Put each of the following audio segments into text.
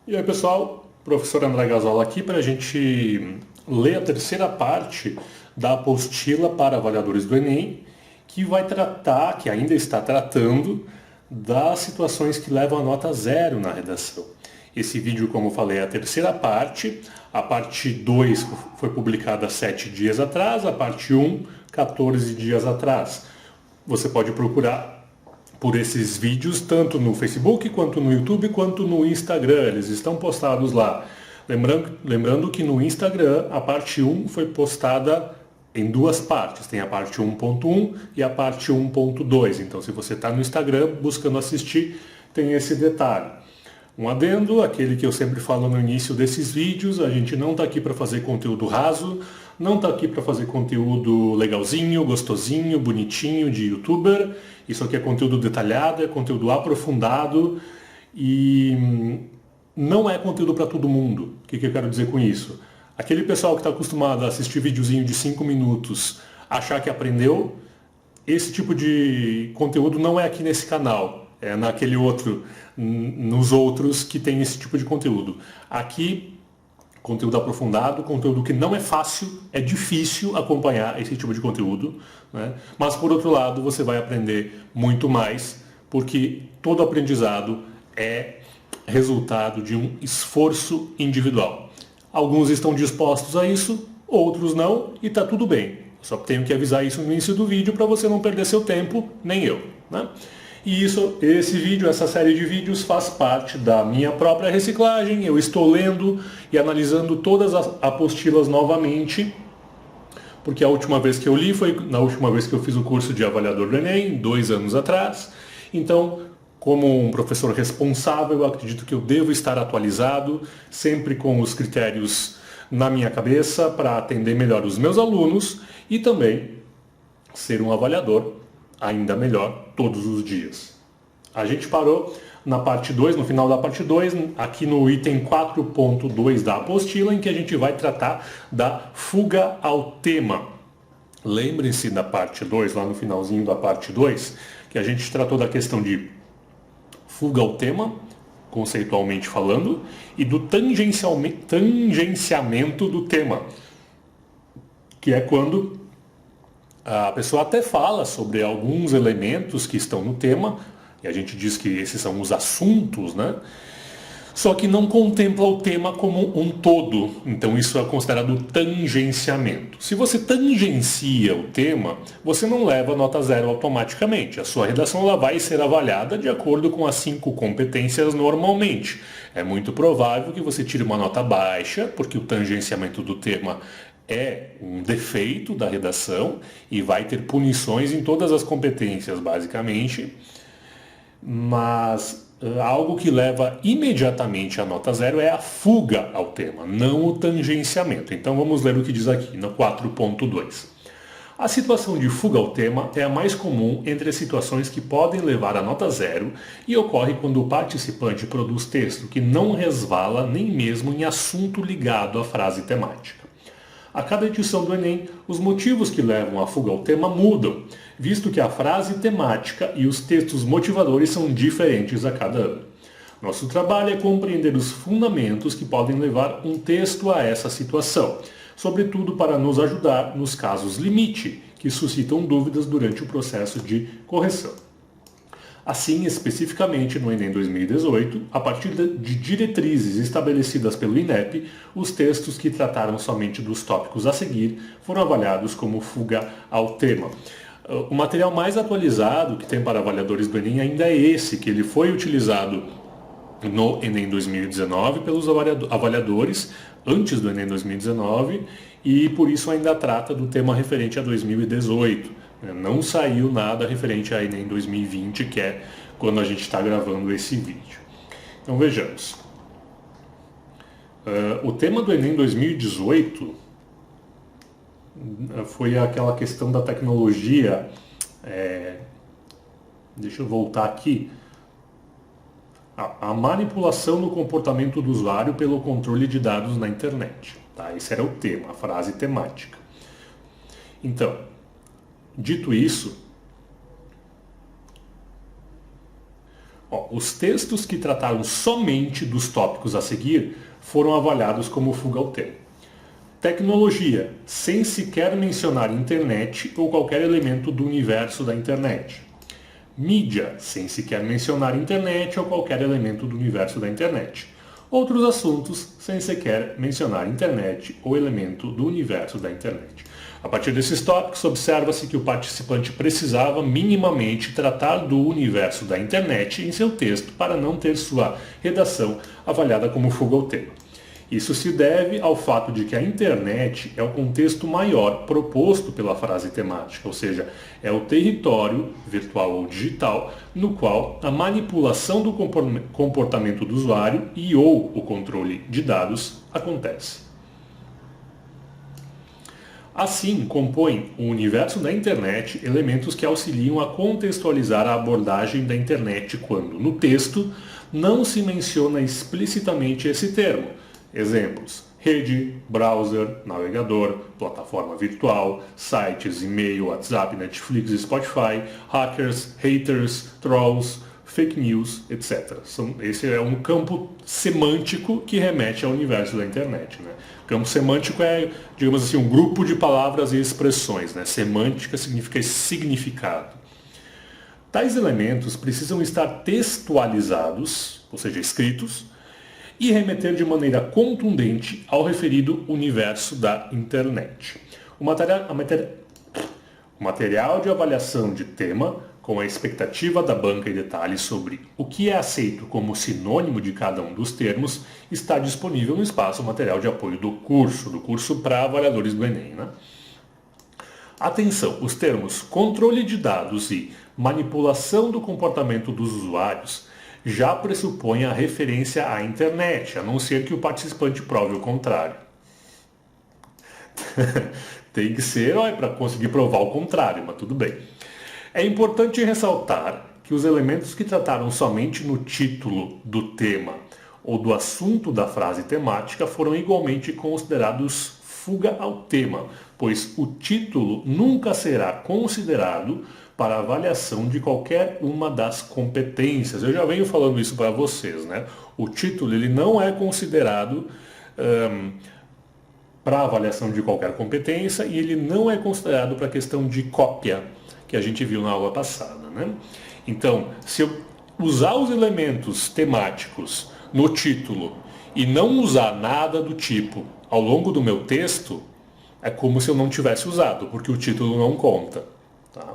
E aí pessoal, professor André Gazola aqui para a gente ler a terceira parte da apostila para avaliadores do Enem, que vai tratar, que ainda está tratando, das situações que levam a nota 0 na redação. Esse vídeo, como eu falei, é a terceira parte. A parte 2 foi publicada 7 dias atrás, a parte 1, 14 dias atrás. Você pode procurar por esses vídeos, tanto no Facebook, quanto no YouTube, quanto no Instagram. Eles estão postados lá. Lembrando que no Instagram, a parte 1 foi postada em duas partes. Tem a parte 1.1 e a parte 1.2. Então, se você está no Instagram buscando assistir, tem esse detalhe. Um adendo, aquele que eu sempre falo no início desses vídeos, a gente não está aqui para fazer conteúdo raso, não está aqui para fazer conteúdo legalzinho, gostosinho, bonitinho de youtuber. Isso aqui é conteúdo detalhado, é conteúdo aprofundado e não é conteúdo para todo mundo. O que eu quero dizer com isso? Aquele pessoal que está acostumado a assistir videozinho de 5 minutos, achar que aprendeu, esse tipo de conteúdo não é aqui nesse canal. É naquele outro, nos outros que tem esse tipo de conteúdo. Aqui, conteúdo aprofundado, conteúdo que não é fácil, é difícil acompanhar esse tipo de conteúdo, né? Mas por outro lado, você vai aprender muito mais, porque todo aprendizado é resultado de um esforço individual. Alguns estão dispostos a isso, outros não, e está tudo bem. Só tenho que avisar isso no início do vídeo para você não perder seu tempo, nem eu, né? E esse vídeo, essa série de vídeos faz parte da minha própria reciclagem. Eu estou lendo e analisando todas as apostilas novamente, porque a última vez que eu li foi na última vez que eu fiz o curso de avaliador do Enem, 2 anos atrás. Então, como um professor responsável, eu acredito que eu devo estar atualizado, sempre com os critérios na minha cabeça para atender melhor os meus alunos e também ser um avaliador ainda melhor todos os dias. A gente parou na parte 2, no final da parte 2, aqui no item 4.2 da apostila, em que a gente vai tratar da fuga ao tema. Lembrem-se da parte 2, lá no finalzinho da parte 2, que a gente tratou da questão de fuga ao tema, conceitualmente falando, e do tangenciamento do tema, que é quando a pessoa até fala sobre alguns elementos que estão no tema, e a gente diz que esses são os assuntos, né? Só que não contempla o tema como um todo. Então isso é considerado tangenciamento. Se você tangencia o tema, você não leva nota 0 automaticamente. A sua redação ela vai ser avaliada de acordo com as 5 competências normalmente. É muito provável que você tire uma nota baixa, porque o tangenciamento do tema é um defeito da redação e vai ter punições em todas as competências, basicamente. Mas algo que leva imediatamente a nota 0 é a fuga ao tema, não o tangenciamento. Então vamos ler o que diz aqui, no 4.2. A situação de fuga ao tema é a mais comum entre as situações que podem levar a nota 0 e ocorre quando o participante produz texto que não resvala nem mesmo em assunto ligado à frase temática. A cada edição do Enem, os motivos que levam à fuga ao tema mudam, visto que a frase temática e os textos motivadores são diferentes a cada ano. Nosso trabalho é compreender os fundamentos que podem levar um texto a essa situação, sobretudo para nos ajudar nos casos limite, que suscitam dúvidas durante o processo de correção. Assim, especificamente no Enem 2018, a partir de diretrizes estabelecidas pelo INEP, os textos que trataram somente dos tópicos a seguir foram avaliados como fuga ao tema. O material mais atualizado que tem para avaliadores do Enem ainda é esse, que ele foi utilizado no Enem 2019 pelos avaliadores, antes do Enem 2019, e por isso ainda trata do tema referente a 2018. Não saiu nada referente a Enem 2020, que é quando a gente está gravando esse vídeo. Então vejamos. O tema do Enem 2018 foi aquela questão da tecnologia. Deixa eu voltar aqui. A manipulação no comportamento do usuário pelo controle de dados na internet. Tá? Esse era o tema, a frase temática. Então, dito isso, Ó, os textos que trataram somente dos tópicos a seguir foram avaliados como fuga ao tema. Tecnologia, sem sequer mencionar internet ou qualquer elemento do universo da internet. Mídia, sem sequer mencionar internet ou qualquer elemento do universo da internet. Outros assuntos, sem sequer mencionar internet ou elemento do universo da internet. A partir desses tópicos, observa-se que o participante precisava minimamente tratar do universo da internet em seu texto para não ter sua redação avaliada como fuga ao tema. Isso se deve ao fato de que a internet é o contexto maior proposto pela frase temática, ou seja, é o território, virtual ou digital, no qual a manipulação do comportamento do usuário e ou o controle de dados acontece. Assim, compõem o universo da internet elementos que auxiliam a contextualizar a abordagem da internet quando, no texto, não se menciona explicitamente esse termo. Exemplos: rede, browser, navegador, plataforma virtual, sites, e-mail, WhatsApp, Netflix e Spotify, hackers, haters, trolls, fake news, etc. Esse é um campo semântico que remete ao universo da internet, né? Campo semântico é, digamos assim, um grupo de palavras e expressões, né? Semântica significa significado. Tais elementos precisam estar textualizados, ou seja, escritos, e remeter de maneira contundente ao referido universo da internet. O material de avaliação de tema, com a expectativa da banca e detalhes sobre o que é aceito como sinônimo de cada um dos termos, está disponível no espaço material de apoio do curso para avaliadores do Enem, né? Atenção, os termos controle de dados e manipulação do comportamento dos usuários já pressupõe a referência à internet, a não ser que o participante prove o contrário. Tem que ser para conseguir provar o contrário, mas tudo bem. É importante ressaltar que os elementos que trataram somente no título do tema ou do assunto da frase temática foram igualmente considerados fuga ao tema, pois o título nunca será considerado para avaliação de qualquer uma das competências. Eu já venho falando isso para vocês, né? O título ele não é considerado para avaliação de qualquer competência e ele não é considerado para questão de cópia, que a gente viu na aula passada, né? Então, se eu usar os elementos temáticos no título e não usar nada do tipo ao longo do meu texto, é como se eu não tivesse usado, porque o título não conta, tá?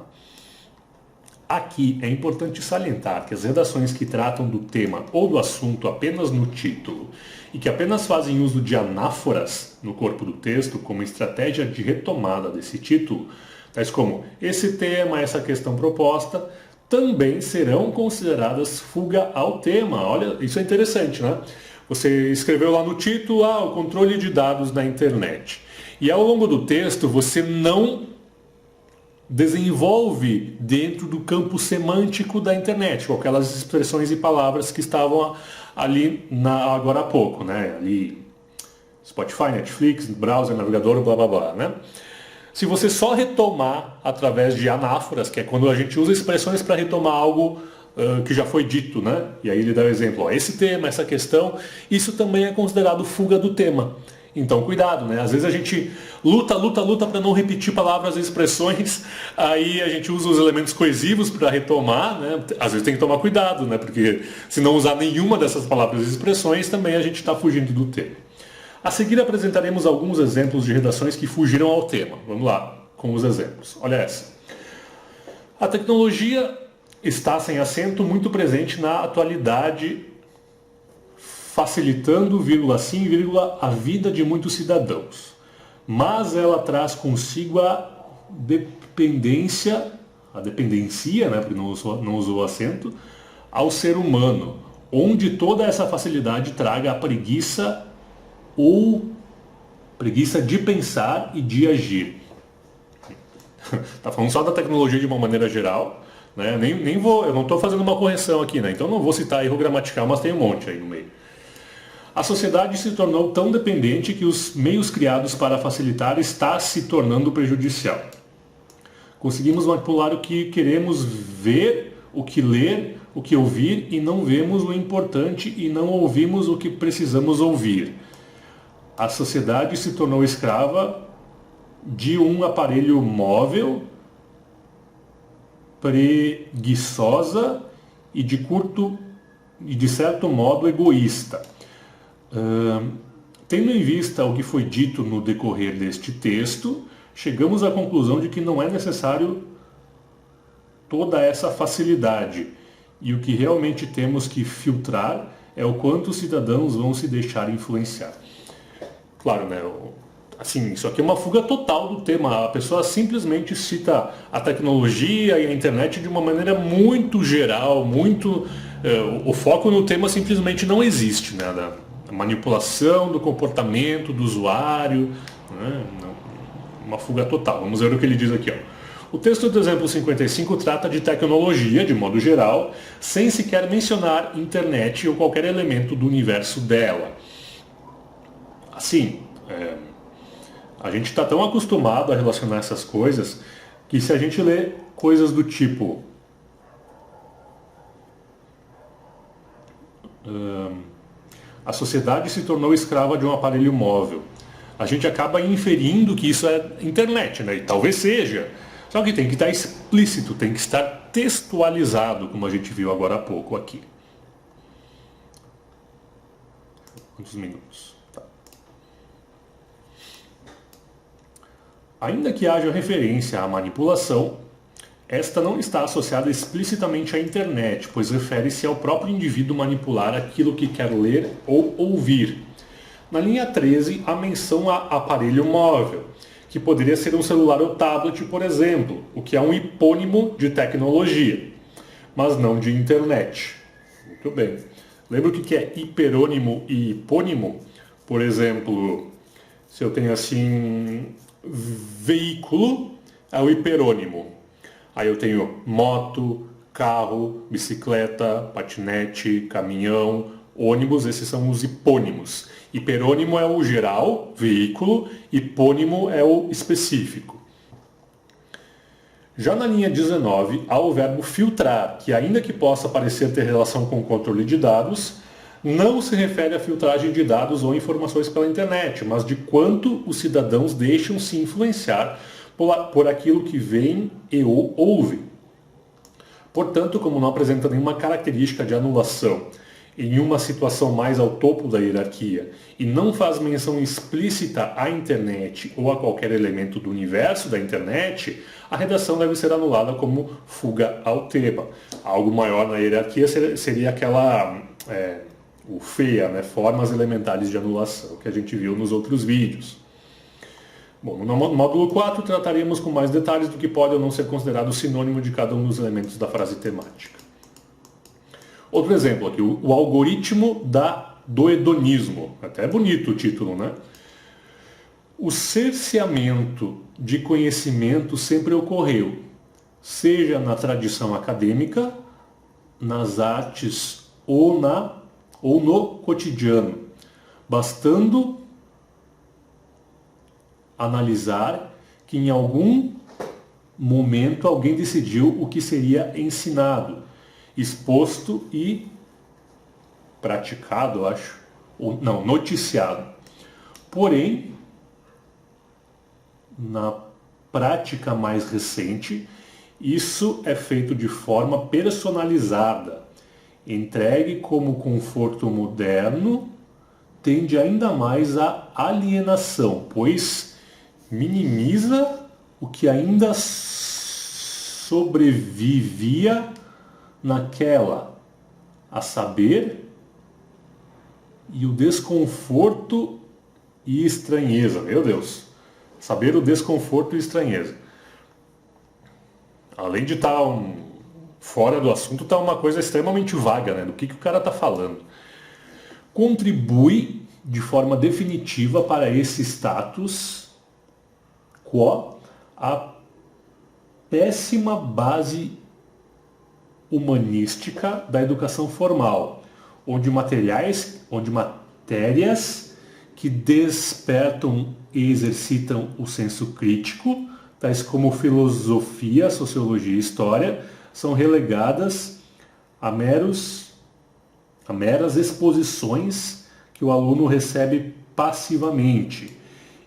Aqui é importante salientar que as redações que tratam do tema ou do assunto apenas no título e que apenas fazem uso de anáforas no corpo do texto como estratégia de retomada desse título, tais como esse tema, essa questão proposta, também serão consideradas fuga ao tema. Olha, isso é interessante, né? Você escreveu lá no título, o controle de dados na internet. E ao longo do texto você não desenvolve dentro do campo semântico da internet, com aquelas expressões e palavras que estavam ali agora há pouco, né? Ali, Spotify, Netflix, browser, navegador, blá blá blá, né? Se você só retomar através de anáforas, que é quando a gente usa expressões para retomar algo que já foi dito, né? E aí ele dá o exemplo, esse tema, essa questão, isso também é considerado fuga do tema. Então, cuidado, né? Às vezes a gente luta para não repetir palavras e expressões, aí a gente usa os elementos coesivos para retomar, né? Às vezes tem que tomar cuidado, né? Porque se não usar nenhuma dessas palavras e expressões, também a gente está fugindo do tema. A seguir apresentaremos alguns exemplos de redações que fugiram ao tema. Vamos lá, com os exemplos. Olha essa. A tecnologia está sem acento muito presente na atualidade, facilitando, sim, a vida de muitos cidadãos. Mas ela traz consigo a dependência, né, porque não usou o acento, ao ser humano, onde toda essa facilidade traga a preguiça de pensar e de agir. Está falando só da tecnologia de uma maneira geral, né? Eu não estou fazendo uma correção aqui, né? Então não vou citar erro gramatical, mas tem um monte aí no meio. A sociedade se tornou tão dependente que os meios criados para facilitar está se tornando prejudicial. Conseguimos manipular o que queremos ver, o que ler, o que ouvir e não vemos o importante e não ouvimos o que precisamos ouvir. A sociedade se tornou escrava de um aparelho móvel, preguiçosa e de certo modo egoísta. Tendo em vista o que foi dito no decorrer deste texto, chegamos à conclusão de que não é necessário toda essa facilidade. E o que realmente temos que filtrar é o quanto os cidadãos vão se deixar influenciar. Claro, né? Assim, isso aqui é uma fuga total do tema. A pessoa simplesmente cita a tecnologia e a internet de uma maneira muito geral, muito... o foco no tema simplesmente não existe, né? Da manipulação do comportamento do usuário, né? Uma fuga total. Vamos ver o que ele diz aqui, ó. O texto do exemplo 55 trata de tecnologia, de modo geral, sem sequer mencionar internet ou qualquer elemento do universo dela. Assim, a gente está tão acostumado a relacionar essas coisas que se a gente lê coisas do tipo a sociedade se tornou escrava de um aparelho móvel, a gente acaba inferindo que isso é internet, né? E talvez seja. Só que tem que estar explícito, tem que estar textualizado, como a gente viu agora há pouco aqui. Quantos minutos? Tá. Ainda que haja referência à manipulação, esta não está associada explicitamente à internet, pois refere-se ao próprio indivíduo manipular aquilo que quer ler ou ouvir. Na linha 13, há menção a aparelho móvel, que poderia ser um celular ou tablet, por exemplo, o que é um hipônimo de tecnologia, mas não de internet. Muito bem. Lembra o que é hiperônimo e hipônimo? Por exemplo, se eu tenho assim, veículo, é o hiperônimo. Aí eu tenho moto, carro, bicicleta, patinete, caminhão, ônibus, esses são os hipônimos. Hiperônimo é o geral, veículo, hipônimo é o específico. Já na linha 19, há o verbo filtrar, que ainda que possa parecer ter relação com o controle de dados, não se refere à filtragem de dados ou informações pela internet, mas de quanto os cidadãos deixam se influenciar por aquilo que veem e ou ouvem. Portanto, como não apresenta nenhuma característica de anulação em uma situação mais ao topo da hierarquia e não faz menção explícita à internet ou a qualquer elemento do universo da internet, a redação deve ser anulada como fuga ao tema. Algo maior na hierarquia seria aquela o FEA, né? Formas elementares de anulação, que a gente viu nos outros vídeos. Bom, no módulo 4 trataremos com mais detalhes do que pode ou não ser considerado sinônimo de cada um dos elementos da frase temática. Outro exemplo aqui, o algoritmo do hedonismo. Até é bonito o título, né? O cerceamento de conhecimento sempre ocorreu, seja na tradição acadêmica, nas artes ou no cotidiano, bastando analisar que em algum momento alguém decidiu o que seria ensinado, exposto e praticado, acho, ou não, noticiado. Porém, na prática mais recente, isso é feito de forma personalizada, entregue como conforto moderno, tende ainda mais à alienação, pois minimiza o que ainda sobrevivia naquela, a saber, e o desconforto e estranheza. Meu Deus, saber o desconforto e estranheza. Além de estar fora do assunto, está uma coisa extremamente vaga, né? Do que o cara está falando. Contribui de forma definitiva para esse status quo a péssima base humanística da educação formal, onde matérias que despertam e exercitam o senso crítico, tais como filosofia, sociologia e história, são relegadas a meras exposições que o aluno recebe passivamente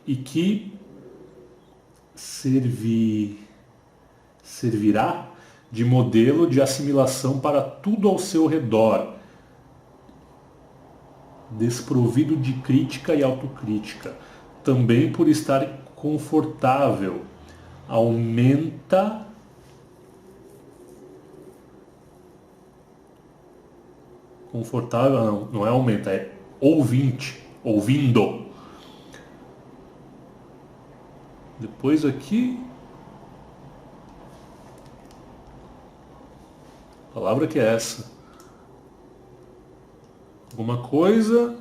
e que servirá de modelo de assimilação para tudo ao seu redor, desprovido de crítica e autocrítica, também por estar confortável, confortável não é aumenta, é ouvindo. Depois aqui, a palavra que é essa? Alguma coisa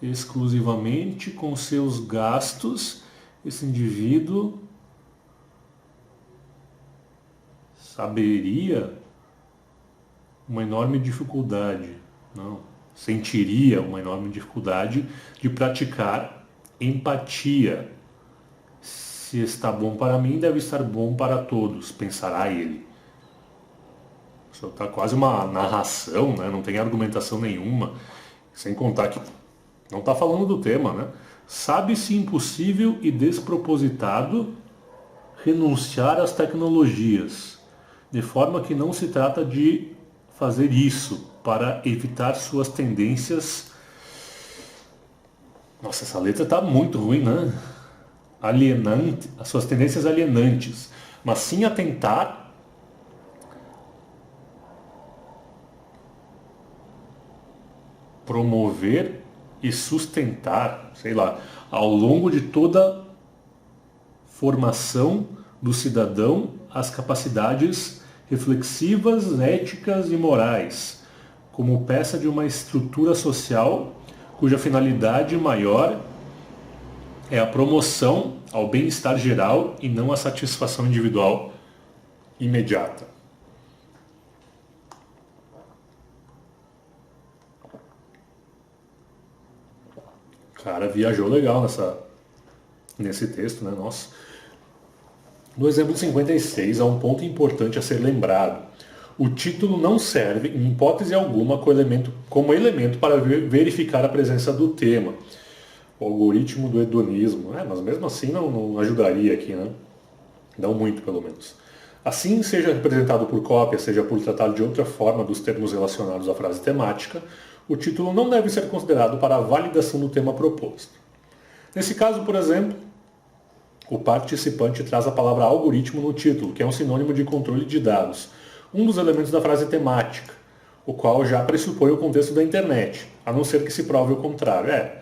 exclusivamente com seus gastos, esse indivíduo saberia uma enorme dificuldade, não, sentiria uma enorme dificuldade de praticar empatia. Se está bom para mim, deve estar bom para todos, pensará ele. Isso está quase uma narração, né? Não tem argumentação nenhuma, sem contar que não está falando do tema, né? Sabe-se impossível e despropositado renunciar às tecnologias, de forma que não se trata de fazer isso para evitar suas tendências. Nossa, essa letra está muito ruim, né? Alienante, as suas tendências alienantes, mas sim a tentar promover e sustentar, sei lá, ao longo de toda formação do cidadão, as capacidades reflexivas, éticas e morais, como peça de uma estrutura social cuja finalidade maior é a promoção ao bem-estar geral e não a satisfação individual imediata. O cara viajou legal nesse texto, né? Nossa. No exemplo 56, há um ponto importante a ser lembrado. O título não serve, em hipótese alguma, como elemento para verificar a presença do tema. O algoritmo do hedonismo. Mas mesmo assim não ajudaria aqui, né? Não muito, pelo menos. Assim, seja representado por cópia, seja por tratar de outra forma dos termos relacionados à frase temática, o título não deve ser considerado para a validação do tema proposto. Nesse caso, por exemplo, o participante traz a palavra algoritmo no título, que é um sinônimo de controle de dados, um dos elementos da frase temática, o qual já pressupõe o contexto da internet, a não ser que se prove o contrário.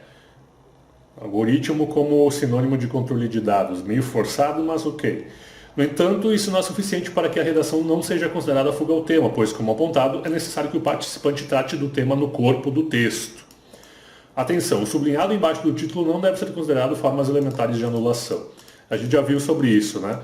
Algoritmo como sinônimo de controle de dados, meio forçado, mas ok. No entanto, isso não é suficiente para que a redação não seja considerada fuga ao tema, pois, como apontado, é necessário que o participante trate do tema no corpo do texto. Atenção, o sublinhado embaixo do título não deve ser considerado formas elementares de anulação. A gente já viu sobre isso, né?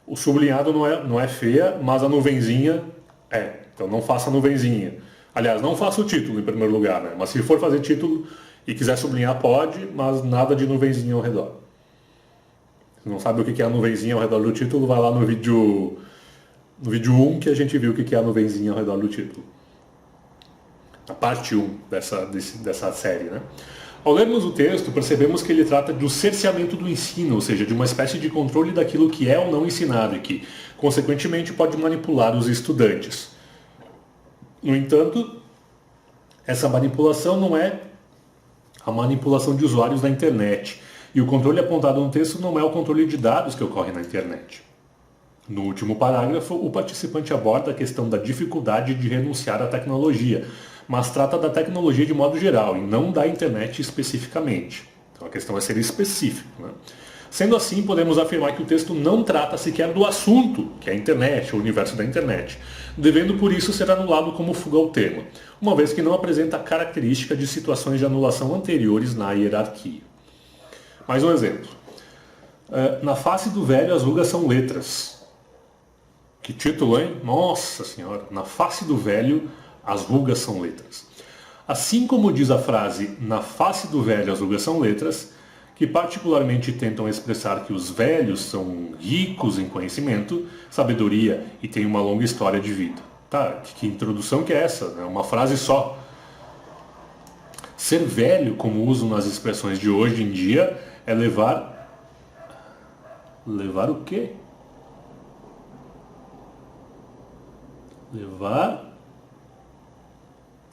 O sublinhado não é feia, mas a nuvenzinha é. Então não faça a nuvenzinha. Aliás, não faça o título em primeiro lugar, né? Mas se for fazer título e quiser sublinhar, pode, mas nada de nuvenzinha ao redor. Se não sabe o que é a nuvenzinha ao redor do título, vai lá no vídeo 1 que a gente viu o que é a nuvenzinha ao redor do título. A parte 1 dessa série, né? Ao lermos o texto, percebemos que ele trata do cerceamento do ensino, ou seja, de uma espécie de controle daquilo que é ou não ensinado e que, consequentemente, pode manipular os estudantes. No entanto, essa manipulação não é a manipulação de usuários da internet. E o controle apontado no texto não é o controle de dados que ocorre na internet. No último parágrafo, o participante aborda a questão da dificuldade de renunciar à tecnologia, mas trata da tecnologia de modo geral e não da internet especificamente. Então a questão é ser específico, né? Sendo assim, podemos afirmar que o texto não trata sequer do assunto, que é a internet, o universo da internet, devendo por isso ser anulado como fuga ao tema, uma vez que não apresenta característica de situações de anulação anteriores na hierarquia. Mais um exemplo. Na face do velho as rugas são letras. Que título, hein? Nossa Senhora! Na face do velho as rugas são letras. Assim como diz a frase na face do velho as rugas são letras, que particularmente tentam expressar que os velhos são ricos em conhecimento, sabedoria e têm uma longa história de vida. Tá, que introdução que é essa? É uma frase só. Ser velho, como usam nas expressões de hoje em dia, é levar... Levar o quê?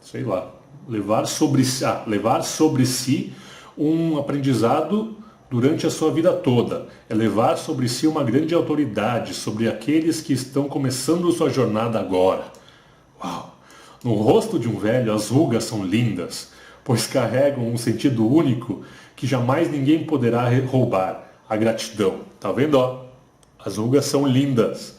Sei lá. Levar sobre si um aprendizado durante a sua vida toda. É levar sobre si uma grande autoridade sobre aqueles que estão começando sua jornada agora. Uau! No rosto de um velho as rugas são lindas, pois carregam um sentido único que jamais ninguém poderá roubar. A gratidão. Tá vendo? Ó? As rugas são lindas.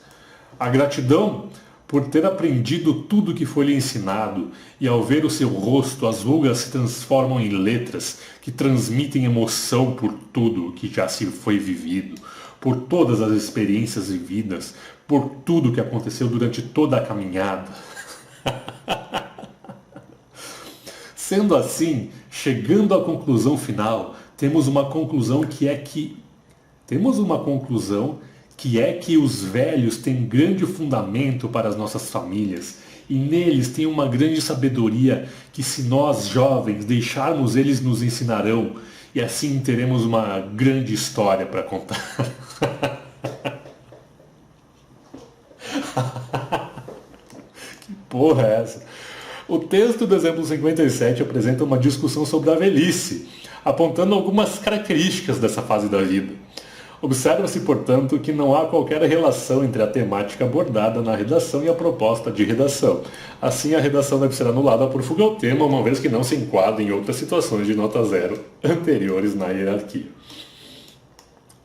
A gratidão por ter aprendido tudo que foi lhe ensinado, e ao ver o seu rosto, as rugas se transformam em letras que transmitem emoção por tudo que já se foi vivido, por todas as experiências vividas, por tudo que aconteceu durante toda a caminhada. Sendo assim, chegando à conclusão final, temos uma conclusão que é que os velhos têm grande fundamento para as nossas famílias, e neles tem uma grande sabedoria que, se nós jovens deixarmos, eles nos ensinarão, e assim teremos uma grande história para contar. Que porra é essa? O texto do exemplo 57 apresenta uma discussão sobre a velhice, apontando algumas características dessa fase da vida. Observa-se, portanto, que não há qualquer relação entre a temática abordada na redação e a proposta de redação. Assim, a redação deve ser anulada por fuga ao tema, uma vez que não se enquadra em outras situações de nota zero anteriores na hierarquia.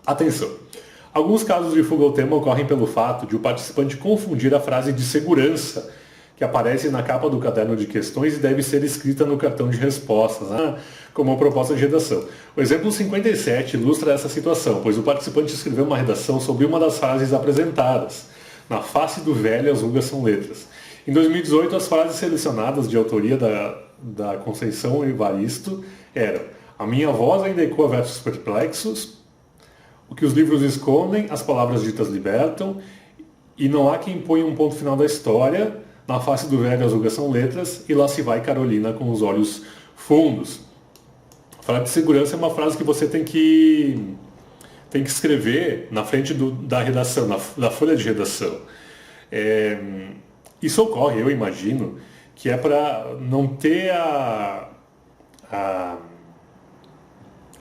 Atenção! Alguns casos de fuga ao tema ocorrem pelo fato de o participante confundir a frase de segurança, que aparece na capa do caderno de questões e deve ser escrita no cartão de respostas, como uma proposta de redação. O exemplo 57 ilustra essa situação, pois o participante escreveu uma redação sobre uma das frases apresentadas. Na face do velho, as rugas são letras. Em 2018, as frases selecionadas de autoria da Conceição Evaristo eram: a minha voz ainda ecoa versos perplexos, o que os livros escondem, as palavras ditas libertam, e não há quem ponha um ponto final da história, na face do velho as rugas são letras, e lá se vai Carolina com os olhos fundos. A frase de segurança é uma frase que você tem que escrever na frente da redação, da folha de redação. Isso ocorre, eu imagino, que é para não ter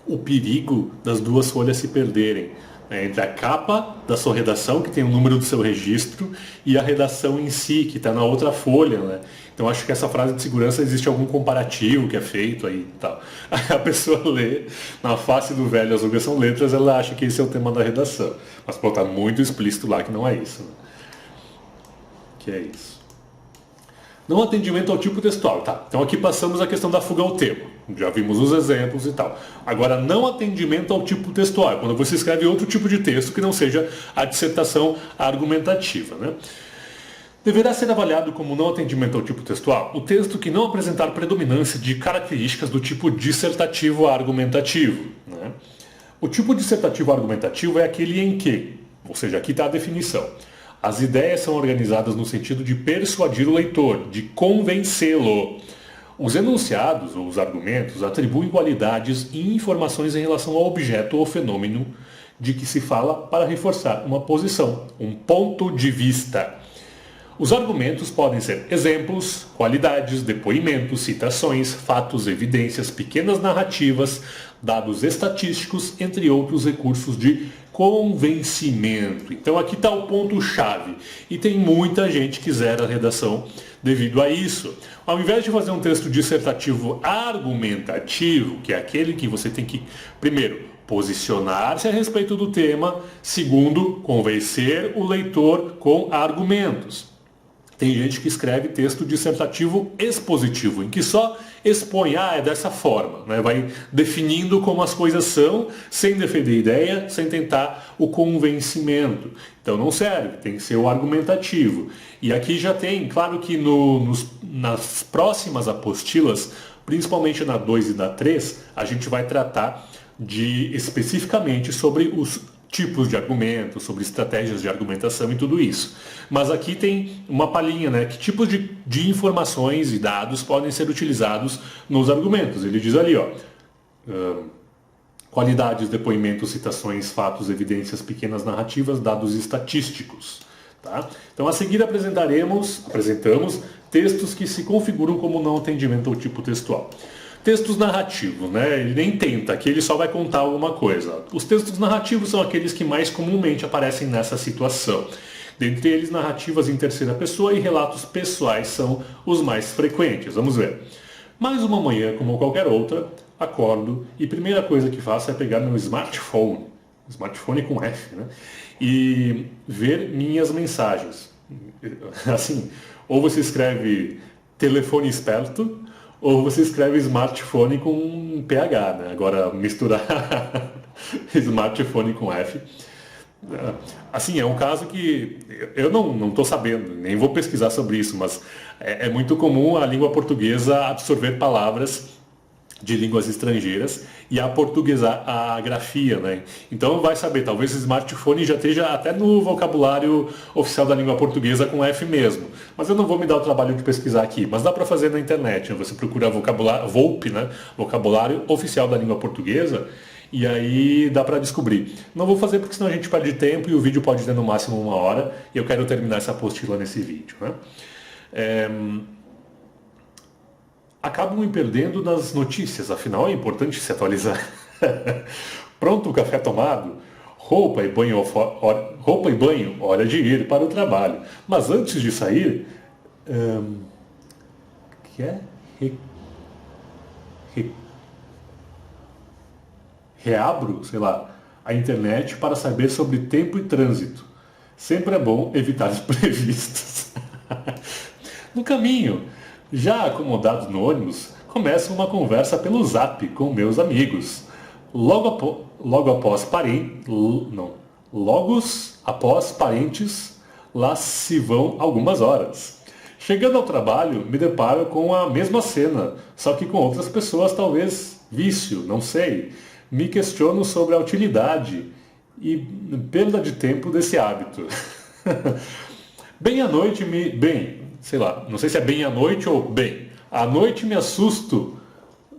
o perigo das duas folhas se perderem. Entre a capa da sua redação, que tem o número do seu registro, e a redação em si, que está na outra folha, né? Então acho que essa frase de segurança existe algum comparativo que é feito aí e tal. Aí a pessoa lê, na face do velho as rugas são letras, ela acha que esse é o tema da redação. Mas pô, tá muito explícito lá que não é isso. Né? Que é isso. Não atendimento ao tipo textual, tá? Então aqui passamos a questão da fuga ao tema. Já vimos os exemplos e tal. Agora, não atendimento ao tipo textual, quando você escreve outro tipo de texto que não seja a dissertação argumentativa, né? Deverá ser avaliado como não atendimento ao tipo textual o texto que não apresentar predominância de características do tipo dissertativo argumentativo, né? O tipo dissertativo argumentativo é aquele em que, ou seja, aqui está a definição, as ideias são organizadas no sentido de persuadir o leitor, de convencê-lo. Os enunciados, ou os argumentos, atribuem qualidades e informações em relação ao objeto ou fenômeno de que se fala para reforçar uma posição, um ponto de vista. Os argumentos podem ser exemplos, qualidades, depoimentos, citações, fatos, evidências, pequenas narrativas, dados estatísticos, entre outros recursos de convencimento. Então aqui está o ponto-chave. E tem muita gente que zera a redação devido a isso. Ao invés de fazer um texto dissertativo argumentativo, que é aquele que você tem que, primeiro, posicionar-se a respeito do tema, segundo, convencer o leitor com argumentos. Tem gente que escreve texto dissertativo expositivo, em que só expõe, é dessa forma, né? Vai definindo como as coisas são, sem defender ideia, sem tentar o convencimento. Então não serve, tem que ser o argumentativo. E aqui já tem, claro que nas próximas apostilas, principalmente na 2 e na 3, a gente vai tratar especificamente sobre os tipos de argumentos, sobre estratégias de argumentação e tudo isso. Mas aqui tem uma palhinha, né? Que tipos de informações e dados podem ser utilizados nos argumentos. Ele diz ali, ó, qualidades, depoimentos, citações, fatos, evidências, pequenas narrativas, dados estatísticos. Tá? Então, a seguir apresentamos textos que se configuram como não atendimento ao tipo textual. Textos narrativos, né? Ele nem tenta, aqui ele só vai contar alguma coisa. Os textos narrativos são aqueles que mais comumente aparecem nessa situação. Dentre eles, narrativas em terceira pessoa e relatos pessoais são os mais frequentes. Vamos ver. Mais uma manhã, como qualquer outra, acordo e primeira coisa que faço é pegar meu smartphone com F, né? E ver minhas mensagens. Assim, ou você escreve telefone esperto, ou você escreve smartphone com um PH, né? Agora, misturar smartphone com F. Assim, é um caso que eu não estou sabendo, nem vou pesquisar sobre isso, mas é muito comum a língua portuguesa absorver palavras de línguas estrangeiras e aportuguesar a grafia, né? Então vai saber, talvez o smartphone já esteja até no vocabulário oficial da língua portuguesa com F mesmo. Mas eu não vou me dar o trabalho de pesquisar aqui, mas dá para fazer na internet, né? Você procura vocabulário, VOLP, né? Vocabulário oficial da língua portuguesa, e aí dá para descobrir. Não vou fazer porque senão a gente perde tempo e o vídeo pode ter no máximo 1 hora, e eu quero terminar essa apostila nesse vídeo, né? Acabo me perdendo nas notícias, afinal é importante se atualizar. Pronto o café tomado? Roupa e banho, hora de ir para o trabalho. Mas antes de sair, que é? Reabro, sei lá, a internet para saber sobre tempo e trânsito. Sempre é bom evitar imprevistos. No caminho, já acomodado no ônibus, começo uma conversa pelo Zap com meus amigos. Logo após parentes, lá se vão algumas horas. Chegando ao trabalho, me deparo com a mesma cena, só que com outras pessoas, talvez vício, não sei. Me questiono sobre a utilidade e perda de tempo desse hábito. Sei lá, não sei se é bem à noite ou bem. À noite me assusto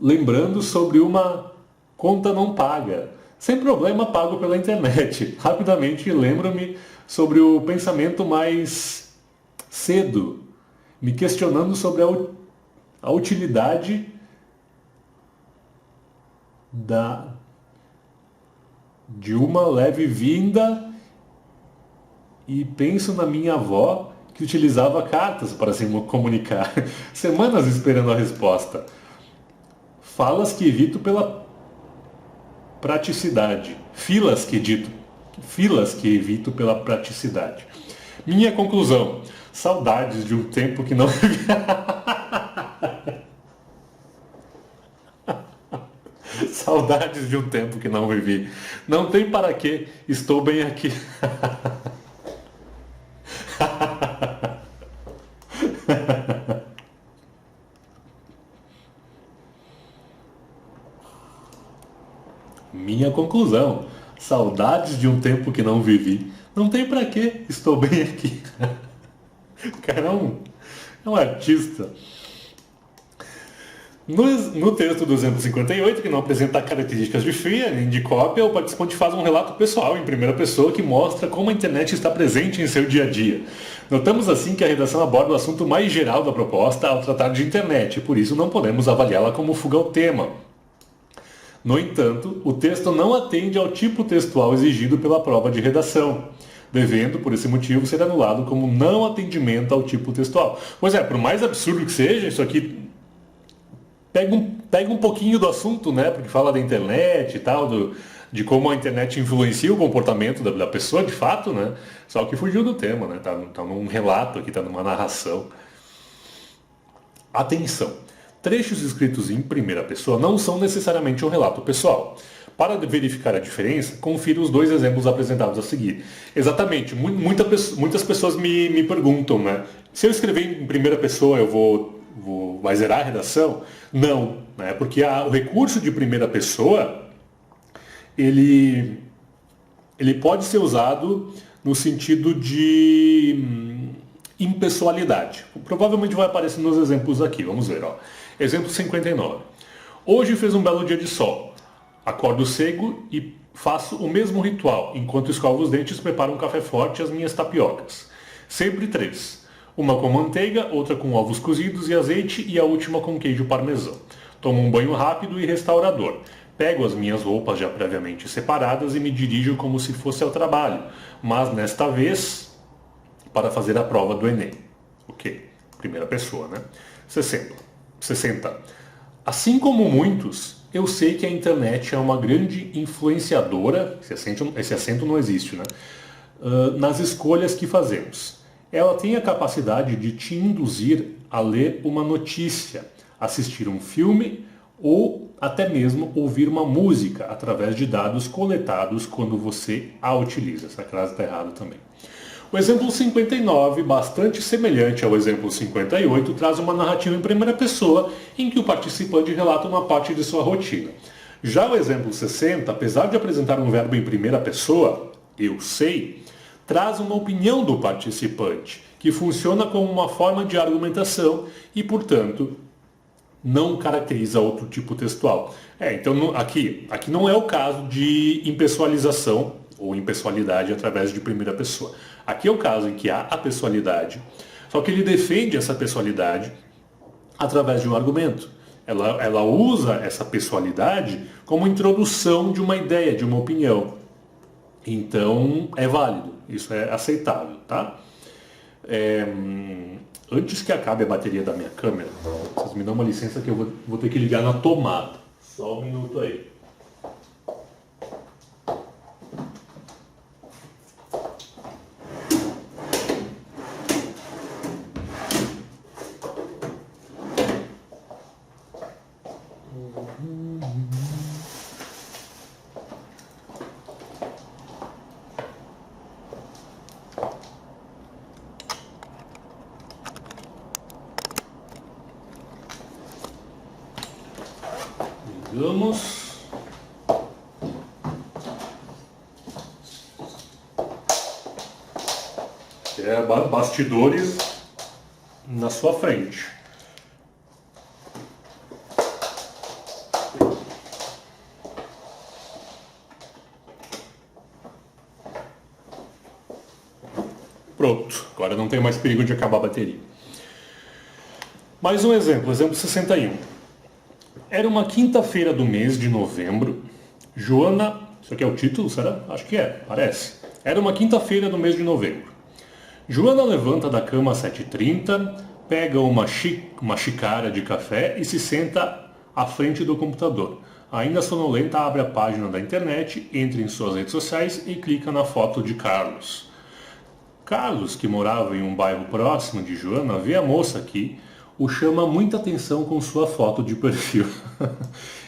lembrando sobre uma conta não paga. Sem problema, pago pela internet. Rapidamente lembro-me sobre o pensamento mais cedo, me questionando sobre a utilidade de uma leve vinda e penso na minha avó que utilizava cartas para se comunicar, semanas esperando a resposta. Filas que evito pela praticidade. Minha conclusão: saudades de um tempo que não Saudades de um tempo que não vivi. Não tem para que, estou bem aqui. Minha conclusão: saudades de um tempo que não vivi. Não tem pra quê, estou bem aqui. O cara é um artista. No texto 258, que não apresenta características de FIA nem de cópia, o participante faz um relato pessoal em primeira pessoa que mostra como a internet está presente em seu dia a dia. Notamos assim que a redação aborda o assunto mais geral da proposta ao tratar de internet, e por isso não podemos avaliá-la como fuga ao tema. No entanto, o texto não atende ao tipo textual exigido pela prova de redação, devendo, por esse motivo, ser anulado como não atendimento ao tipo textual. Pois é, por mais absurdo que seja, isso aqui pega um pouquinho do assunto, né? Porque fala da internet e tal, de como a internet influencia o comportamento da pessoa, de fato, né? Só que fugiu do tema, né? Tá num relato aqui, tá numa narração. Atenção! Trechos escritos em primeira pessoa não são necessariamente um relato pessoal. Para verificar a diferença, confira os 2 exemplos apresentados a seguir. Exatamente, muitas pessoas me perguntam, né? Se eu escrever em primeira pessoa, vai zerar a redação? Não, né? Porque o recurso de primeira pessoa ele, ele pode ser usado no sentido de impessoalidade. Provavelmente vai aparecer nos exemplos aqui, vamos ver. Ó. Exemplo 59. Hoje fez um belo dia de sol. Acordo cedo e faço o mesmo ritual. Enquanto escovo os dentes, preparo um café forte e as minhas tapiocas. Sempre 3. Uma com manteiga, outra com ovos cozidos e azeite e a última com queijo parmesão. Tomo um banho rápido e restaurador. Pego as minhas roupas já previamente separadas e me dirijo como se fosse ao trabalho, mas nesta vez para fazer a prova do Enem. Ok, primeira pessoa, né? 60. Assim como muitos, eu sei que a internet é uma grande influenciadora, esse acento não existe, né? Nas escolhas que fazemos. Ela tem a capacidade de te induzir a ler uma notícia, assistir um filme ou até mesmo ouvir uma música através de dados coletados quando você a utiliza. Essa frase está errada também. O exemplo 59, bastante semelhante ao exemplo 58, traz uma narrativa em primeira pessoa em que o participante relata uma parte de sua rotina. Já o exemplo 60, apesar de apresentar um verbo em primeira pessoa, eu sei, traz uma opinião do participante, que funciona como uma forma de argumentação e, portanto, não caracteriza outro tipo textual. Então aqui não é o caso de impessoalização ou impessoalidade através de primeira pessoa. Aqui é o caso em que há a pessoalidade, só que ele defende essa pessoalidade através de um argumento. Ela usa essa pessoalidade como introdução de uma ideia, de uma opinião. Então é válido, isso é aceitável, tá? Antes que acabe a bateria da minha câmera, vocês me dão uma licença que eu vou ter que ligar na tomada. Só um minuto aí. Ligamos. Bastidores na sua frente. Pronto, agora não tem mais perigo de acabar a bateria. Mais um exemplo, exemplo 61. Era uma quinta-feira do mês de novembro. Joana... Isso aqui é o título, será? Acho que é, parece. Era uma quinta-feira do mês de novembro. Joana levanta da cama às 7h30, pega uma xícara de café e se senta à frente do computador. Ainda sonolenta, abre a página da internet, entra em suas redes sociais e clica na foto de Carlos. Carlos, que morava em um bairro próximo de Joana, vê a moça aqui, o chama muita atenção com sua foto de perfil.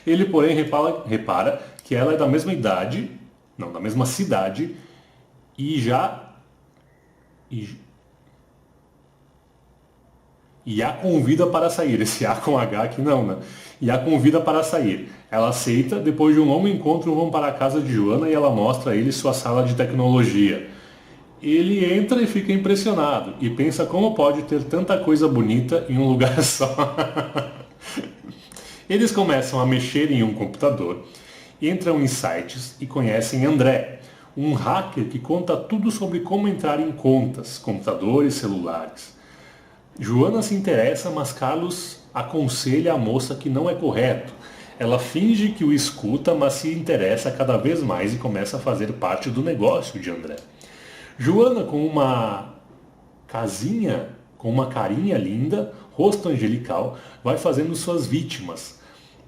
Ele, porém, repara que ela é da mesma idade, não, da mesma cidade, e a convida para sair. Esse A com H aqui não, né? E a convida para sair. Ela aceita, depois de um longo encontro vão para a casa de Joana e ela mostra a ele sua sala de tecnologia. Ele entra e fica impressionado e pensa como pode ter tanta coisa bonita em um lugar só. Eles começam a mexer em um computador, entram em sites e conhecem André, um hacker que conta tudo sobre como entrar em contas, computadores, celulares. Joana se interessa, mas Carlos aconselha a moça que não é correto. Ela finge que o escuta, mas se interessa cada vez mais e começa a fazer parte do negócio de André. Joana, com uma carinha linda, rosto angelical, vai fazendo suas vítimas.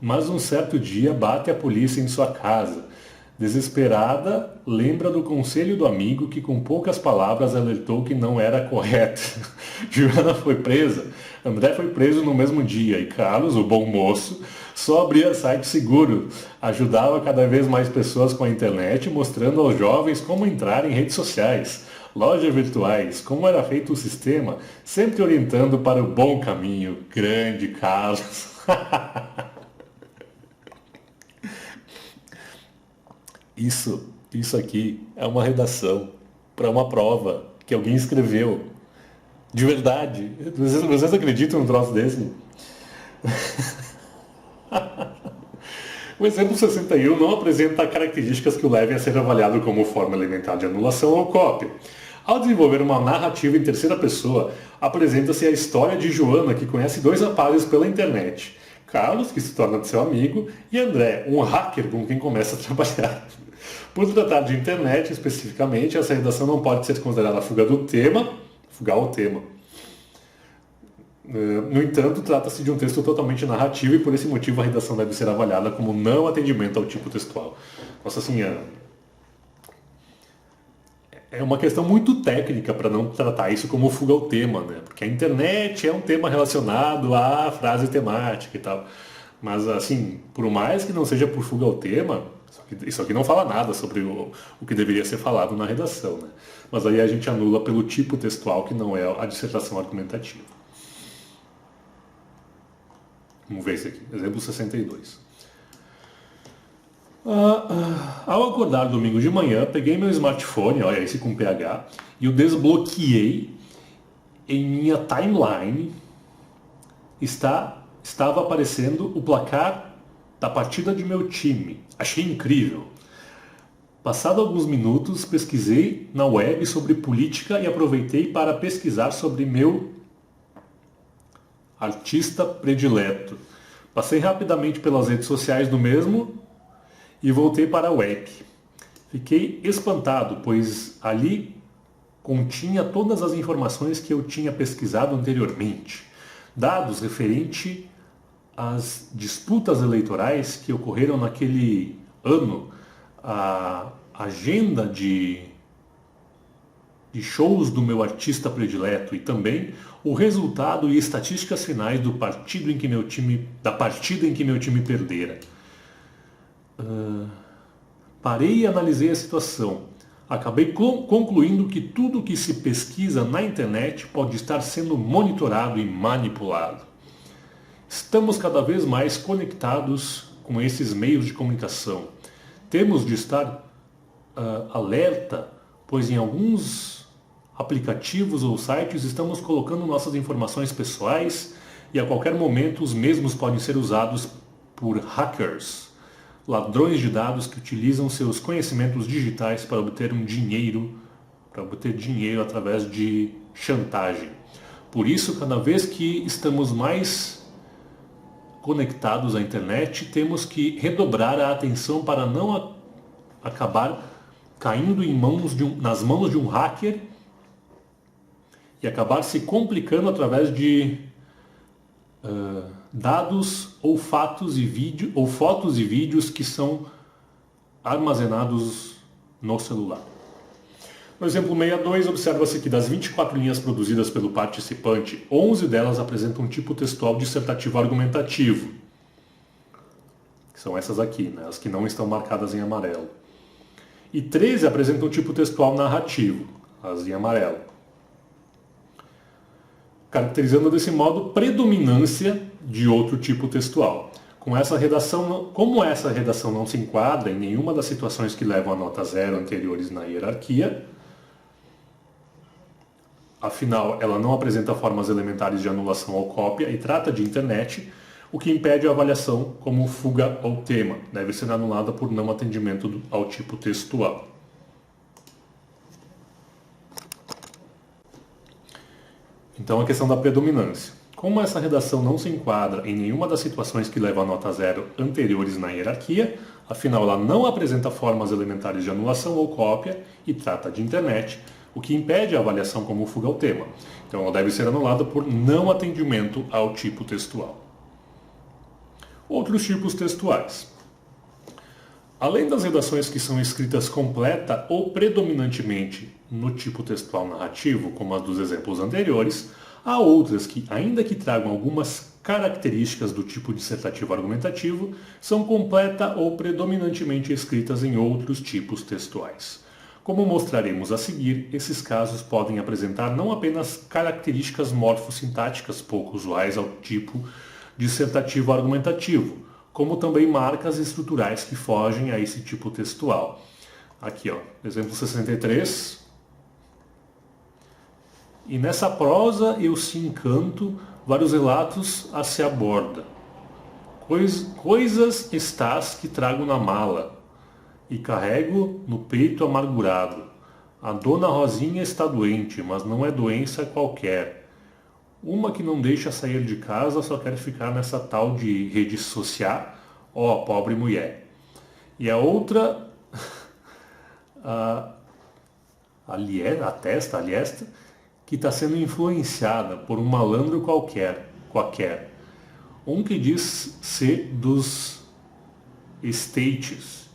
Mas um certo dia bate a polícia em sua casa. Desesperada, lembra do conselho do amigo que com poucas palavras alertou que não era correto. Joana foi presa, André foi preso no mesmo dia e Carlos, o bom moço, só abria site seguro. Ajudava cada vez mais pessoas com a internet, mostrando aos jovens como entrar em redes sociais, lojas virtuais, como era feito o sistema, sempre orientando para o bom caminho. Grande Carlos. Isso aqui é uma redação para uma prova que alguém escreveu. De verdade. Vocês acreditam num troço desse? O exemplo 61 não apresenta características que o levem a ser avaliado como forma elementar de anulação ou cópia. Ao desenvolver uma narrativa em terceira pessoa, apresenta-se a história de Joana, que conhece dois rapazes pela internet. Carlos, que se torna seu amigo, e André, um hacker com quem começa a trabalhar. Por tratar de internet especificamente, essa redação não pode ser considerada fuga ao tema. No entanto, trata-se de um texto totalmente narrativo e por esse motivo a redação deve ser avaliada como não atendimento ao tipo textual. Nossa, assim, é uma questão muito técnica para não tratar isso como fuga ao tema, né? Porque a internet é um tema relacionado à frase temática e tal. Mas, assim, por mais que não seja por fuga ao tema, isso aqui não fala nada sobre o que deveria ser falado na redação, né? Mas aí a gente anula pelo tipo textual, que não é a dissertação argumentativa. Vamos ver esse aqui, exemplo 62. Ao acordar domingo de manhã, peguei meu smartphone, olha esse com PH, e o desbloqueei. Em minha timeline estava aparecendo o placar da partida de meu time. Achei incrível. Passado alguns minutos, pesquisei na web sobre política e aproveitei para pesquisar sobre meu artista predileto. Passei rapidamente pelas redes sociais do mesmo e voltei para a web. Fiquei espantado, pois ali continha todas as informações que eu tinha pesquisado anteriormente. Dados referente às disputas eleitorais que ocorreram naquele ano, a agenda de shows do meu artista predileto e também o resultado e estatísticas finais da partida em que meu time perdera. Parei e analisei a situação. Acabei concluindo que tudo que se pesquisa na internet pode estar sendo monitorado e manipulado. Estamos cada vez mais conectados com esses meios de comunicação. Temos de estar alerta, pois em alguns aplicativos ou sites estamos colocando nossas informações pessoais e a qualquer momento os mesmos podem ser usados por hackers, ladrões de dados que utilizam seus conhecimentos digitais para obter dinheiro através de chantagem. Por isso, cada vez que estamos mais conectados à internet, temos que redobrar a atenção para não acabar caindo nas mãos de um hacker e acabar se complicando através de dados ou fotos e vídeos que são armazenados no celular. No exemplo 62, observa-se que das 24 linhas produzidas pelo participante, 11 delas apresentam um tipo textual dissertativo argumentativo. São essas aqui, né? As que não estão marcadas em amarelo. E 13 apresentam um tipo textual narrativo, as em amarelo, caracterizando desse modo predominância de outro tipo textual. Como essa redação não se enquadra em nenhuma das situações que levam a nota 0 anteriores na hierarquia, afinal ela não apresenta formas elementares de anulação ou cópia e trata de internet, o que impede a avaliação como fuga ao tema, deve ser anulada por não atendimento ao tipo textual. Então a questão da predominância. Como essa redação não se enquadra em nenhuma das situações que levam a nota 0 anteriores na hierarquia, afinal ela não apresenta formas elementares de anulação ou cópia e trata de internet, o que impede a avaliação como fuga ao tema. Então ela deve ser anulada por não atendimento ao tipo textual. Outros tipos textuais. Além das redações que são escritas completa ou predominantemente no tipo textual narrativo, como as dos exemplos anteriores, há outras que, ainda que tragam algumas características do tipo dissertativo argumentativo, são completa ou predominantemente escritas em outros tipos textuais. Como mostraremos a seguir, esses casos podem apresentar não apenas características morfossintáticas pouco usuais ao tipo dissertativo argumentativo, como também marcas estruturais que fogem a esse tipo textual. Aqui, ó, exemplo 63. E nessa prosa eu se encanto, vários relatos a se aborda. Coisas estás que trago na mala, e carrego no peito amargurado. A dona Rosinha está doente, mas não é doença qualquer. Uma que não deixa sair de casa só quer ficar nessa tal de rede social. Ó, pobre mulher. E a outra, a Aliesta, que está sendo influenciada por um malandro qualquer. Um que diz ser dos States,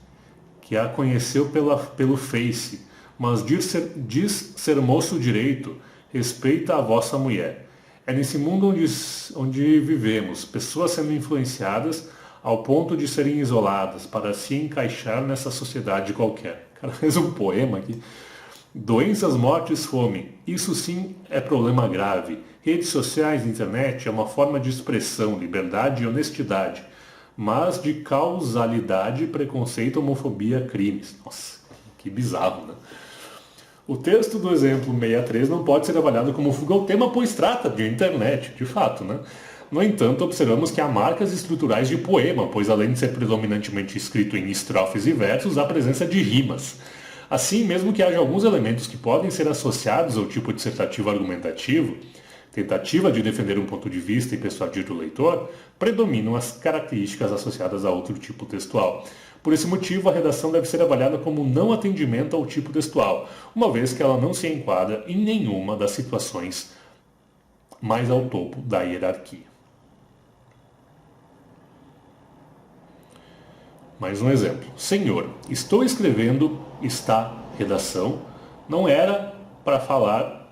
que a conheceu pelo Face, mas diz ser moço direito, respeita a vossa mulher. É nesse mundo onde vivemos, pessoas sendo influenciadas ao ponto de serem isoladas para se encaixar nessa sociedade qualquer. Cara, fez um poema aqui. Doenças, mortes, fome. Isso sim é problema grave. Redes sociais e internet é uma forma de expressão, liberdade e honestidade, mas de causalidade, preconceito, homofobia, crimes. Nossa, que bizarro, né? O texto do exemplo 63 não pode ser avaliado como fuga ao tema, pois trata de internet, de fato, né? No entanto, observamos que há marcas estruturais de poema, pois além de ser predominantemente escrito em estrofes e versos, há presença de rimas. Assim, mesmo que haja alguns elementos que podem ser associados ao tipo dissertativo argumentativo, tentativa de defender um ponto de vista e persuadir o leitor, predominam as características associadas a outro tipo textual. Por esse motivo, a redação deve ser avaliada como não atendimento ao tipo textual, uma vez que ela não se enquadra em nenhuma das situações mais ao topo da hierarquia. Mais um exemplo. Senhor, estou escrevendo esta redação, não era para falar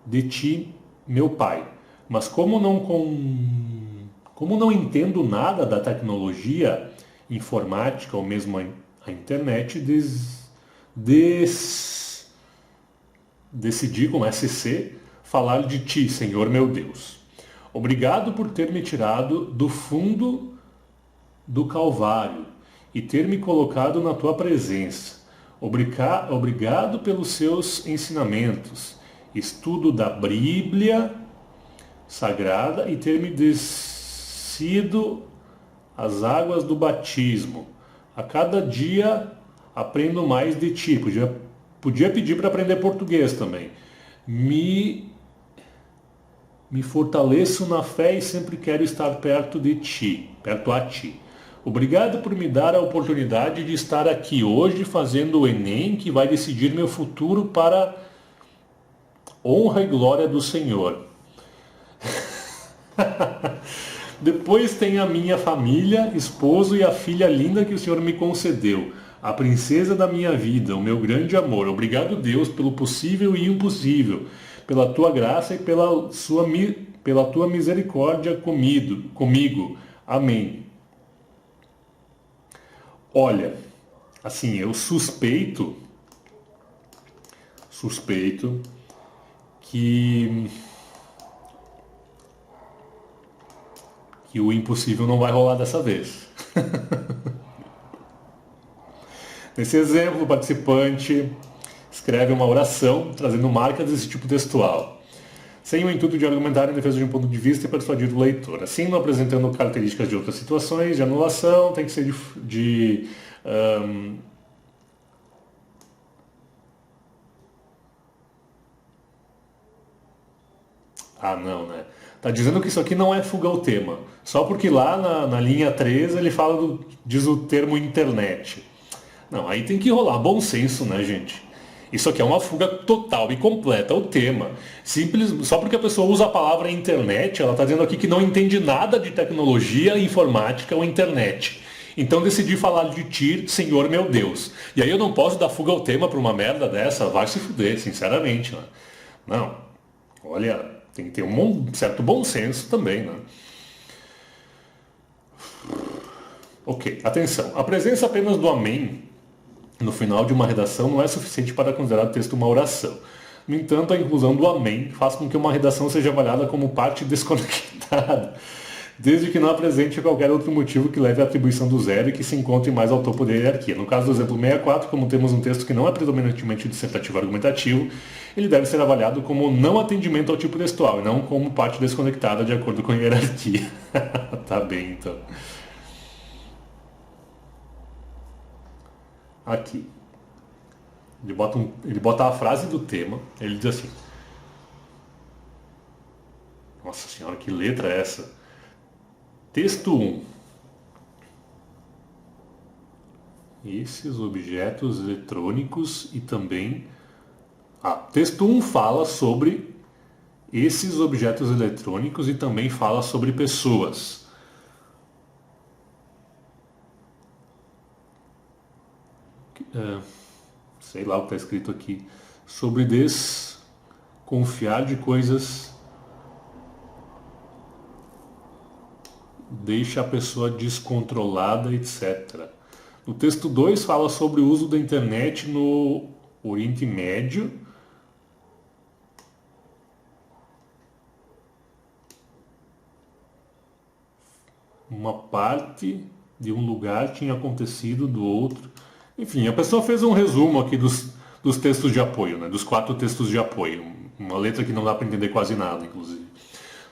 de ti, meu pai, mas como não entendo nada da tecnologia informática ou mesmo a internet, decidi com SC falar de ti, Senhor meu Deus. Obrigado por ter me tirado do fundo do Calvário e ter me colocado na tua presença. Obrigado pelos seus ensinamentos, estudo da Bíblia Sagrada e ter me descido as águas do batismo. A cada dia aprendo mais de ti. Podia pedir para aprender português também. Me fortaleço na fé e sempre quero estar perto a ti. Obrigado por me dar a oportunidade de estar aqui hoje fazendo o Enem, que vai decidir meu futuro para honra e glória do Senhor. Depois tem a minha família, esposo e a filha linda que o Senhor me concedeu, a princesa da minha vida, o meu grande amor. Obrigado, Deus, pelo possível e impossível, pela tua graça e pela tua misericórdia comigo. Amém. Olha, assim, eu suspeito que o impossível não vai rolar dessa vez. Nesse exemplo, o participante escreve uma oração trazendo marcas desse tipo textual, sem o intuito de argumentar em defesa de um ponto de vista e persuadir o leitor. Assim, não apresentando características de outras situações de anulação, tem que ser não, né? Tá dizendo que isso aqui não é fuga ao tema. Só porque lá na linha 3 ele diz o termo internet. Não, aí tem que rolar bom senso, né, gente? Isso aqui é uma fuga total e completa ao tema. Simples, só porque a pessoa usa a palavra internet, ela está dizendo aqui que não entende nada de tecnologia, informática ou internet. Então decidi falar de ti, Senhor meu Deus. E aí eu não posso dar fuga ao tema para uma merda dessa, vai se fuder, sinceramente. Né? Não, olha, tem que ter um certo bom senso também, né? Ok, atenção. A presença apenas do amém no final de uma redação não é suficiente para considerar o texto uma oração. No entanto, a inclusão do amém faz com que uma redação seja avaliada como parte desconectada desde que não apresente qualquer outro motivo que leve à atribuição do zero e que se encontre mais ao topo da hierarquia. No caso do exemplo 64, como temos um texto que não é predominantemente dissertativo argumentativo, ele deve ser avaliado como não atendimento ao tipo textual, e não como parte desconectada de acordo com a hierarquia. Tá bem, então. Aqui. Ele bota a frase do tema, ele diz assim. Nossa senhora, que letra é essa? Texto 1. Esses objetos eletrônicos e também... texto 1 fala sobre esses objetos eletrônicos e também fala sobre pessoas. Sei lá o que está escrito aqui. Sobre desconfiar de coisas... deixa a pessoa descontrolada, etc. No texto 2 fala sobre o uso da internet no Oriente Médio. Uma parte de um lugar tinha acontecido do outro. Enfim, a pessoa fez um resumo aqui dos textos de apoio, né? Dos 4 textos de apoio. Uma letra que não dá para entender quase nada, inclusive.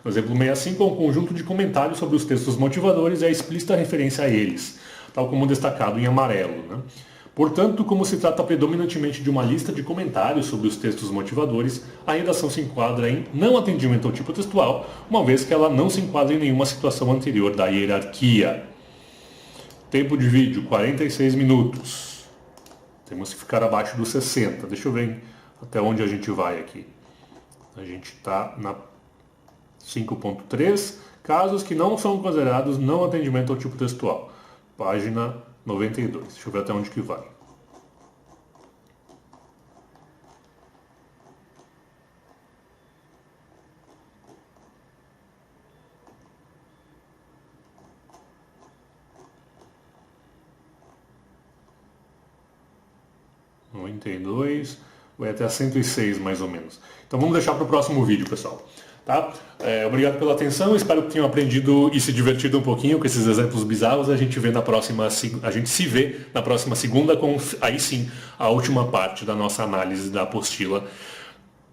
No exemplo 65 é um conjunto de comentários sobre os textos motivadores e a explícita referência a eles, tal como destacado em amarelo, né? Portanto, como se trata predominantemente de uma lista de comentários sobre os textos motivadores, a redação se enquadra em não atendimento ao tipo textual, uma vez que ela não se enquadra em nenhuma situação anterior da hierarquia. Tempo de vídeo, 46 minutos. Temos que ficar abaixo dos 60. Deixa eu ver até onde a gente vai aqui. A gente está na 5.3, casos que não são considerados não atendimento ao tipo textual. Página 92. Deixa eu ver até onde que vai. Vai até a 106 mais ou menos. Então vamos deixar para o próximo vídeo, pessoal. Tá? Obrigado pela atenção, espero que tenham aprendido e se divertido um pouquinho com esses exemplos bizarros. A gente se vê na próxima segunda com, aí sim, a última parte da nossa análise da apostila